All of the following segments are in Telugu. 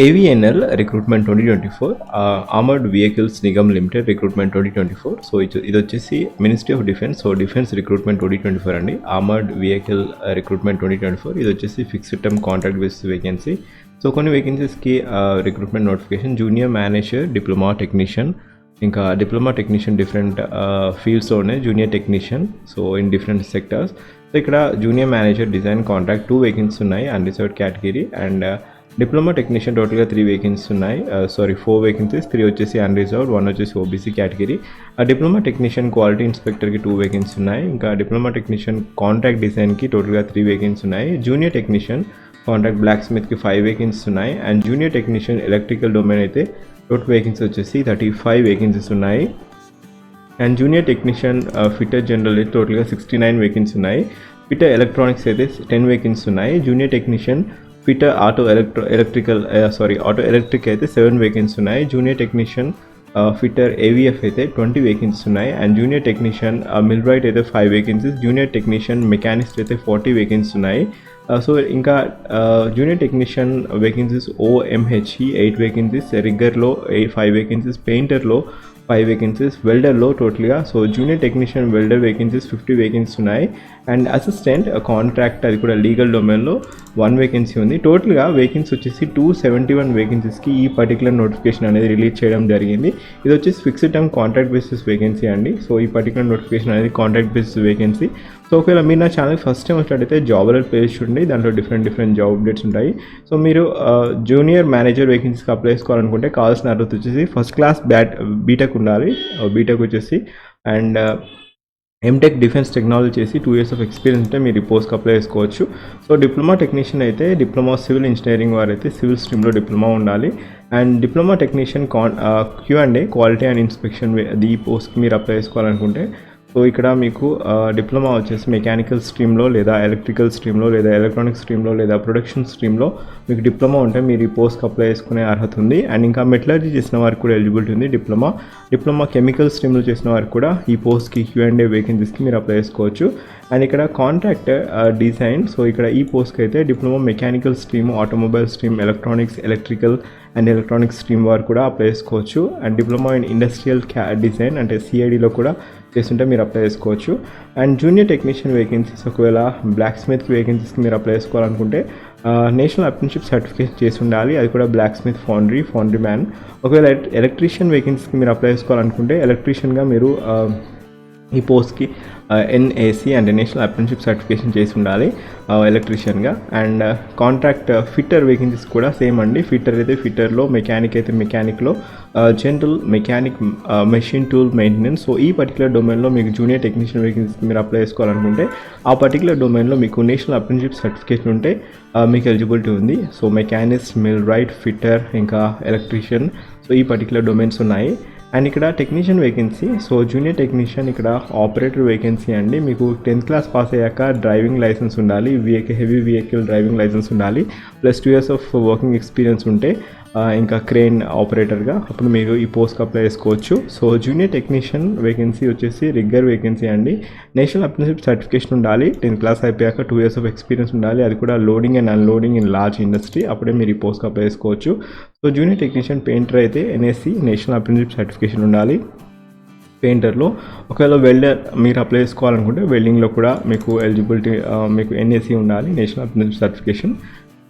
AVNL Recruitment 2024, Armored Vehicles Nigam Limited Recruitment 2024. So ఇది వచ్చేసి ministry of defence, so defence recruitment 2024 అండి. Armoured vehicle recruitment 2024. ఇది వచ్చేసి fixed term contract basis vacancy. So కొన్ని వేకెన్సీస్కి recruitment notification junior manager, diploma technician, ఇంకా డిప్లొమా టెక్నీషియన్ డిఫరెంట్ ఫీల్డ్స్లో ఉన్నాయి, junior technician, so in different sectors. So ఇక్కడ junior manager design contract 2 vacancy ఉన్నాయి unreserved category. And diploma technician టోటల్గా 3 వేకెన్సీస్ ఉన్నాయి, 4 వేకెన్సీస్, 3 వచ్చేసి అన్రిజర్వ్డ్, 1 వచ్చేసి OBC category. Diploma technician quality ఇన్స్పెక్టర్కి 2 వేకెన్సీ ఉన్నాయి. ఇంకా డిప్లొమా టెక్నీషియన్ కాంట్రాక్ట్ డిజైన్కి టోటల్గా 3 వేకెన్సీ ఉన్నాయి. జూనియర్ టెక్నీషియన్ కాంట్రాక్ట్ బ్లాక్ స్మిత్కి 5 వేకెన్సీస్ ఉన్నాయి. And junior technician electrical domain అయితే టోటల్ వేకెన్సీ వచ్చేసి 35 వేకెన్సీస్ ఉన్నాయి. And junior technician fitter general అయితే టోటల్గా 69 వేకెన్సీ ఉన్నాయి. ఫిటర్ ఎలక్ట్రానిక్స్ అయితే 10 వేకెన్సీ ఉన్నాయి. Junior technician fitter auto electric అయితే 7 వేకెన్సీ ఉన్నాయి. జూనియర్ టెక్నీషియన్ ఫిటర్ ఏవిఎఫ్ అయితే 20 వేకెన్సీ ఉన్నాయి. అండ్ జూనియర్ టెక్నీషియన్ మిల్రైట్ అయితే 5 వేకెన్సీస్. జూనియర్ టెక్నీషియన్ మెకానిస్ట్ అయితే 40 వేకెన్సీ ఉన్నాయి. సో ఇంకా junior technician vacancies OMHE 8 vacancies, రిగ్గర్లో 5 వేకెన్సీస్, పెయింటర్లో 5 వేకెన్సీస్, వెల్డర్లో టోటల్గా. So junior technician welder vacancies 50 vacancy ఉన్నాయి. అండ్ అసిస్టెంట్ కాంట్రాక్ట్ అది కూడా లీగల్ డొమైన్లో 1 వేకెన్సీ ఉంది. టోటల్గా వేకెన్సీ వచ్చేసి 271 వేకెన్సీస్కి ఈ పర్టికులర్ నోటిఫికేషన్ అనేది రిలీజ్ చేయడం జరిగింది. ఇది వచ్చేసి fixed term contract basis vacancy అండి. సో ఈ పర్టికులర్ నోటిఫికేషన్ అనేది కాంట్రాక్ట్ బేసిస్ వేకెన్సీ. సో ఒకవేళ మీరు నా ఛానల్ ఫస్ట్ టైం వచ్చినట్టయితే జాబ్ అలర్ట్ పేజ్ చూడండి, దాంట్లో డిఫరెంట్ జాబ్ అప్డేట్స్ ఉంటాయి. సో మీరు జూనియర్ మేనేజర్ వేకెన్సీకి అప్లై చేసుకోవాలనుకుంటే కావాల్సిన అర్హత వచ్చేసి ఫస్ట్ క్లాస్ బీటెక్ ఉండాలి, బీటెక్ వచ్చేసి. అండ్ ఎంటెక్ డిఫెన్స్ టెక్నాలజీ చేసి 2 years ఆఫ్ ఎక్స్పీరియన్స్ ఉంటే మీరు ఈ పోస్ట్కి అప్లై చేసుకోవచ్చు. సో డిప్లొమా టెక్నీషియన్ అయితే డిప్లొమా సివిల్ ఇంజనీరింగ్ వారు అయితే సివిల్ స్ట్రీమ్లో డిప్లొమా ఉండాలి. And diploma technician Q&A quality and inspection ఈ పోస్ట్కి మీరు అప్లై చేసుకోవాలనుకుంటే, సో ఇక్కడ మీకు డిప్లొమా వచ్చేసి మెకానికల్ స్ట్రీమ్లో లేదా ఎలక్ట్రికల్ స్ట్రీమ్లో లేదా ఎలక్ట్రానిక్ స్ట్రీమ్లో లేదా ప్రొడక్షన్ స్ట్రీమ్లో మీకు డిప్లొమా ఉంటే మీరు ఈ పోస్ట్కి అప్లై చేసుకునే అర్హత ఉంది. అండ్ ఇంకా మెటలర్జీ చేసిన వారికి కూడా ఎలిజిబిలిటీ ఉంది. డిప్లొమా కెమికల్ స్ట్రీమ్లో చేసిన వారికి కూడా ఈ పోస్ట్కి Q&A వేకెన్సీస్కి మీరు అప్లై చేసుకోవచ్చు. అండ్ ఇక్కడ కాంట్రాక్ట్ డిజైన్, సో ఇక్కడ ఈ పోస్ట్కి అయితే diploma mechanical stream, automobile stream, electronics, electrical and electronics stream వారు కూడా అప్లై చేసుకోవచ్చు. And diploma in industrial design అంటే CIDలో కూడా చేస్తుంటే మీరు అప్లై చేసుకోవచ్చు. అండ్ జూనియర్ టెక్నీషియన్ వేకెన్సీస్ ఒకవేళ బ్లాక్ స్మిత్ వేకెన్సీస్కి మీరు అప్లై చేసుకోవాలనుకుంటే నేషనల్ అప్రెంటిస్‌షిప్ సర్టిఫికేషన్ చేసి ఉండాలి, అది కూడా బ్లాక్ స్మిత్, ఫౌండ్రీ మ్యాన్. ఒకవేళ ఎలక్ట్రీషియన్ వేకెన్సీస్కి మీరు అప్లై చేసుకోవాలనుకుంటే ఎలక్ట్రీషియన్గా మీరు ఈ పోస్ట్కి NAC అంటే నేషనల్ అప్రెంటిస్‌షిప్ సర్టిఫికేషన్ చేసి ఉండాలి ఎలక్ట్రీషియన్గా. అండ్ కాంట్రాక్ట్ ఫిట్టర్ వేకెన్సీస్ కూడా సేమ్ అండి. ఫిట్టర్ అయితే ఫిట్టర్లో, మెకానిక్ అయితే మెకానిక్లో, general mechanic, machine tool maintenance. So ఈ పర్టికులర్ డొమైన్లో మీకు జూనియర్ టెక్నీషియన్ వేకెన్సీకి మీరు అప్లై చేసుకోవాలనుకుంటే ఆ పర్టికులర్ డొమైన్లో మీకు నేషనల్ అప్రెంటిస్‌షిప్ సర్టిఫికేషన్ ఉంటే మీకు ఎలిజిబిలిటీ ఉంది. సో మెకానిస్ట్, మిల్రైట్, ఫిట్టర్, ఇంకా ఎలక్ట్రీషియన్, సో ఈ పర్టికులర్ డొమైన్స్ ఉన్నాయి. అండ్ ఇక్కడ technician vacancy, so junior technician ఇక్కడ ఆపరేటర్ వేకెన్సీ అండి. మీకు 10th క్లాస్ పాస్ అయ్యాక డ్రైవింగ్ లైసెన్స్ ఉండాలి, హెవీ వెహికల్ డ్రైవింగ్ లైసెన్స్ ఉండాలి, plus 2 years of working experience ఉంటే ఇంకా క్రేన్ ఆపరేటర్గా అప్పుడు మీరు ఈ పోస్ట్కి అప్లై చేసుకోవచ్చు. సో జూనియర్ టెక్నీషియన్ వేకెన్సీ వచ్చేసి రిగ్గర్ వేకెన్సీ అండి. నేషనల్ అప్రెంటిస్‌షిప్ సర్టిఫికేషన్ ఉండాలి, 10th క్లాస్ అయిపోయాక 2 years ఆఫ్ ఎక్స్పీరియన్స్ ఉండాలి, అది కూడా loading and unloading in large industry, అప్పుడే మీరు ఈ పోస్ట్కి అప్లై చేసుకోవచ్చు. సో జూనియర్ టెక్నీషియన్ పెయింటర్ అయితే NSC నేషనల్ అప్రెంటిస్‌షిప్ సర్టిఫికేషన్ ఉండాలి పెయింటర్లో. ఒకవేళ వెల్డర్ మీరు అప్లై చేసుకోవాలనుకుంటే వెల్డింగ్లో కూడా మీకు ఎలిజిబిలిటీ, మీకు NSC ఉండాలి, నేషనల్ అప్రెంటిస్‌షిప్ సర్టిఫికేషన్.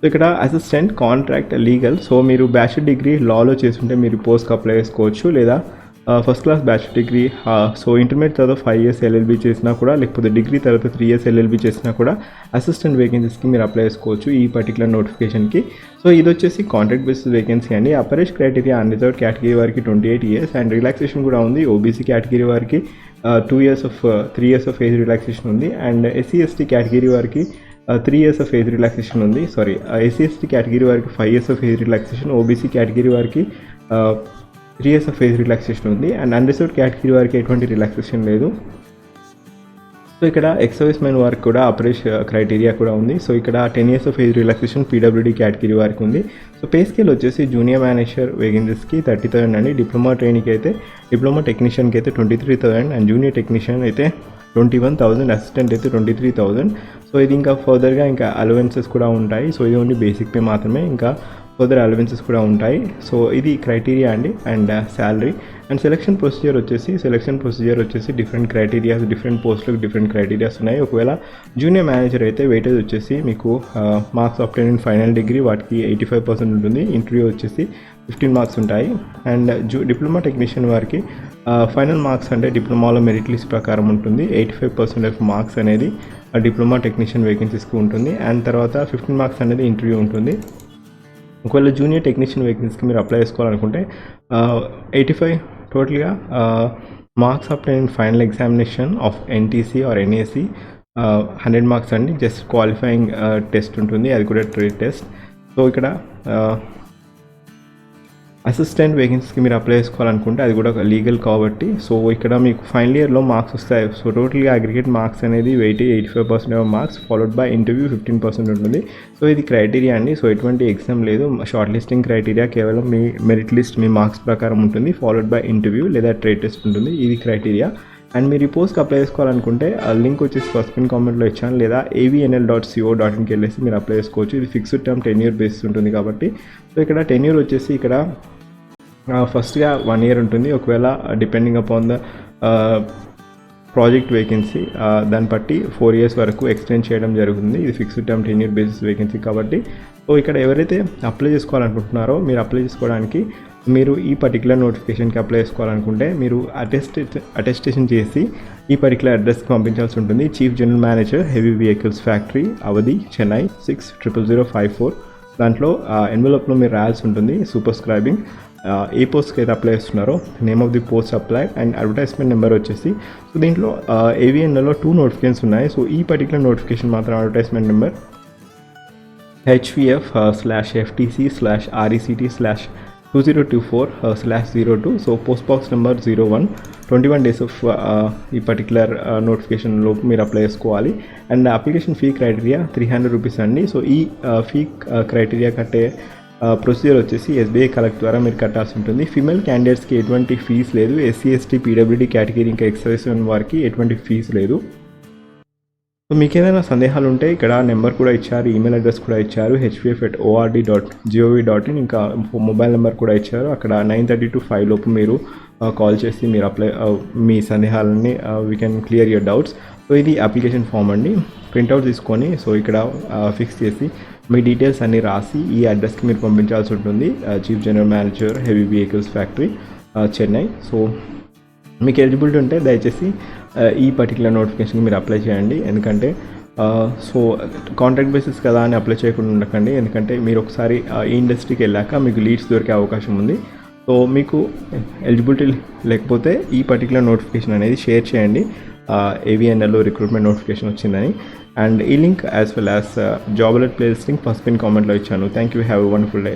సో ఇక్కడ అసిస్టెంట్ కాంట్రాక్ట్ లీగల్, సో మీరు బ్యాచిలర్ డిగ్రీ లాలో చేస్తుంటే మీరు పోస్ట్కి అప్లై చేసుకోవచ్చు, లేదా first class bachelor degree, so intermediate తర్వాత 5 years LLB చేసినా కూడా, లేకపోతే డిగ్రీ తర్వాత 3 years LLB చేసినా కూడా అసిస్టెంట్ వేకెన్సీస్కి మీరు అప్లై చేసుకోవచ్చు ఈ పర్టికులర్ నోటిఫికేషన్కి. సో ఇది వచ్చేసి కాంట్రాక్ట్ బేసిస్ వేకెన్సీ అండి. అపరేజ్ క్రైటీరియా అన్రిజర్వ్డ్ కేటగిరీ వారికి 28 years అండ్ రిలాక్సేషన్ కూడా ఉంది. ఓబీసీ కేటగిరీ వారికి 3 years ఆఫ్ ఏజ్ రిలాక్సేషన్ ఉంది. అండ్ SC/ST కేటగిరీ వారికి 3 years ఆఫ్ ఏజ్ రిలాక్సేషన్ ఉంది. SC/ST కేటగిరీ వారికి 5 years of age relaxation, OBC category వారికి 3 years ఆఫ్ ఏజ్ రిలాక్సేషన్ ఉంది. అండ్ అన్రిజర్వ్డ్ కేటగిరీ వారికి ఎటువంటి రిలాక్సేషన్ లేదు. సో ఇక్కడ ఎక్స్-సర్వీస్ మెన్ వారికి కూడా అపరేజ్ క్రైటీరియా కూడా ఉంది. సో ఇక్కడ 10 years of age relaxation PWD category వారికి ఉంది. సో పే స్కేల్ వచ్చేసి జూనియర్ మేనేజర్ వేకెన్సీస్కి 30,000 అండి. డిప్లొమా ట్రైనింగ్కి అయితే, డిప్లొమా టెక్నీషియన్కి అయితే 23,000 అండ్ జూనియర్ టెక్నీషియన్ అయితే 21,000, అసిస్టెంట్ అయితే 23,000. సో ఇది ఇంకా ఫర్దర్గా ఇంకా అలవెన్సెస్ కూడా ఉంటాయి. సో ఇది ఓన్లీ బేసిక్ పే మాత్రమే. ఇంకా ఫర్దర్ అలవెన్సెస్ కూడా ఉంటాయి. సో ఇది క్రైటీరియా అండి. And salary and selection procedure వచ్చేసి డిఫరెంట్ క్రైటీరియాస్, డిఫరెంట్ పోస్టులకు డిఫరెంట్ క్రైటీరియాస్ ఉన్నాయి. ఒకవేళ జూనియర్ మేనేజర్ అయితే వెయిటేజ్ వచ్చేసి మీకు marks obtain in final degree వాటికి 85% ఉంటుంది. ఇంటర్వ్యూ వచ్చేసి 15 మార్క్స్ ఉంటాయి. అండ్ డిప్లొమా టెక్నీషియన్ వారికి ఫైనల్ మార్క్స్ అంటే డిప్లొమాలో మెరిట్ లిస్ట్ ప్రకారం ఉంటుంది. 85% ఆఫ్ మార్క్స్ అనేది డిప్లొమా టెక్నీషియన్ వేకెన్సీస్కి ఉంటుంది. అండ్ తర్వాత 15 మార్క్స్ అనేది ఇంటర్వ్యూ ఉంటుంది. ఒకవేళ జూనియర్ టెక్నీషియన్ వేకెన్సీకి మీరు అప్లై చేసుకోవాలనుకుంటే 85 టోటల్గా marks obtain in final examination of NTC or NAC 100 marks అండి. జస్ట్ క్వాలిఫైయింగ్ టెస్ట్ ఉంటుంది, అది కూడా ట్రేడ్ టెస్ట్. సో ఇక్కడ అసిస్టెంట్ వేకెన్సీకి మీరు అప్లై చేసుకోవాలనుకుంటే అది కూడా లీగల్ కాబట్టి, సో ఇక్కడ మీకు ఫైనల్ ఇయర్లో మార్క్స్ వస్తాయి. సో టోటల్గా అగ్రిగేట్ మార్క్స్ అనేది 85% of marks followed by interview 15% ఉంటుంది. సో ఇది క్రైటీరియా అండి. సో ఎటువంటి ఎగ్జామ్ లేదు. షార్ట్ లిస్టింగ్ క్రైటీరియా కేవలం మీ మెరిట్ లిస్ట్ మీ మార్క్స్ ప్రకారం ఉంటుంది, ఫాలోడ్ బై ఇంటర్వ్యూ లేదా ట్రేడ్ టెస్ట్ ఉంటుంది. ఇది క్రైటీరియా. అండ్ మీరు ఈ పోస్ట్కి అప్లై చేసుకోవాలనుకుంటే ఆ లింక్ వచ్చేసి ఫస్ట్ పిన్ కామెంట్లో ఇచ్చాను, లేదా avnl.co.inకి వెళ్ళేసి మీరు అప్లై చేసుకోవచ్చు. ఇది ఫిక్స్డ్ టర్మ్ టెన్యూర్ బేసిస్ ఉంటుంది కాబట్టి. సో ఇక్కడ టెన్యూర్ వచ్చేసి ఇక్కడ ఫస్ట్గా 1 year ఉంటుంది. ఒకవేళ depending upon the project vacancy దాన్ని బట్టి 4 years వరకు ఎక్స్టెండ్ చేయడం జరుగుతుంది. ఇది fixed term tenure basis vacancy కాబట్టి. సో ఇక్కడ ఎవరైతే అప్లై చేసుకోవాలనుకుంటున్నారో మీరు అప్లై చేసుకోవడానికి మీరు ఈ పర్టికులర్ నోటిఫికేషన్కి అప్లై చేసుకోవాలనుకుంటే మీరు అటెస్టేషన్ చేసి ఈ పర్టికులర్ అడ్రస్కి పంపించాల్సి ఉంటుంది. Chief general manager, heavy vehicles factory, Avadi, Chennai 600054. దాంట్లో ఎన్వెలప్లో మీరు రాయాల్సి ఉంటుంది సూపర్స్క్రైబింగ్ ఏ పోస్ట్కి అయితే అప్లై చేస్తున్నారో name of the post apply and advertisement number వచ్చేసి. సో దీంట్లో AVNLలో 2 notifications ఉన్నాయి. సో ఈ పర్టికులర్ నోటిఫికేషన్ మాత్రం advertisement number HVF/FTC/RECT/2024/02. So post box number 01. 21 days of ఈ పర్టికులర్ నోటిఫికేషన్లో మీరు అప్లై చేసుకోవాలి. And application fee criteria 300 rupees అండి. సో ఈ ఫీ క్రైటీరియా కట్టే ప్రొసీజర్ వచ్చేసి SBI కలెక్ట్ ద్వారా మీరు కట్టాల్సి ఉంటుంది. ఫీమేల్ క్యాండిడేట్స్కి ఎటువంటి ఫీజు లేదు. SC ST PWD కేటగిరీ ఇంకా ఎక్సర్వీస్ వారికి ఎటువంటి ఫీజు లేదు. సో మీకు ఏదైనా సందేహాలు ఉంటే ఇక్కడ నెంబర్ కూడా ఇచ్చారు, ఈమెయిల్ అడ్రస్ కూడా ఇచ్చారు, hpf@ord.gov.in. ఇంకా మొబైల్ నెంబర్ కూడా ఇచ్చారు. అక్కడ 9:30 to 5 లోపు మీరు కాల్ చేసి మీరు అప్లై మీ సందేహాలని we can clear your doubts. So ఇది అప్లికేషన్ ఫామ్ అండి. ప్రింట్అవుట్ తీసుకొని సో ఇక్కడ ఫిక్స్ చేసి మీ డీటెయిల్స్ అన్నీ రాసి ఈ అడ్రస్కి మీరు పంపించాల్సి ఉంటుంది. Chief general manager, heavy vehicles factory, Chennai. So మీకు ఎలిజిబిలిటీ ఉంటే దయచేసి ఈ పర్టికులర్ నోటిఫికేషన్కి మీరు అప్లై చేయండి. ఎందుకంటే సో కాంట్రాక్ట్ బేసిస్ కదా అని అప్లై చేయకుండా ఉండకండి. ఎందుకంటే మీరు ఒకసారి ఈ ఇండస్ట్రీకి వెళ్ళాక మీకు లీడ్స్ దొరికే అవకాశం ఉంది. సో మీకు ఎలిజిబిలిటీ లేకపోతే ఈ పర్టికులర్ నోటిఫికేషన్ అనేది షేర్ చేయండి, AVNLలో రిక్రూట్మెంట్ నోటిఫికేషన్ వచ్చిందని. అండ్ ఈ link as well as job alert playlist link first pin కామెంట్లో ఇచ్చాను. Thank you. Have a wonderful day.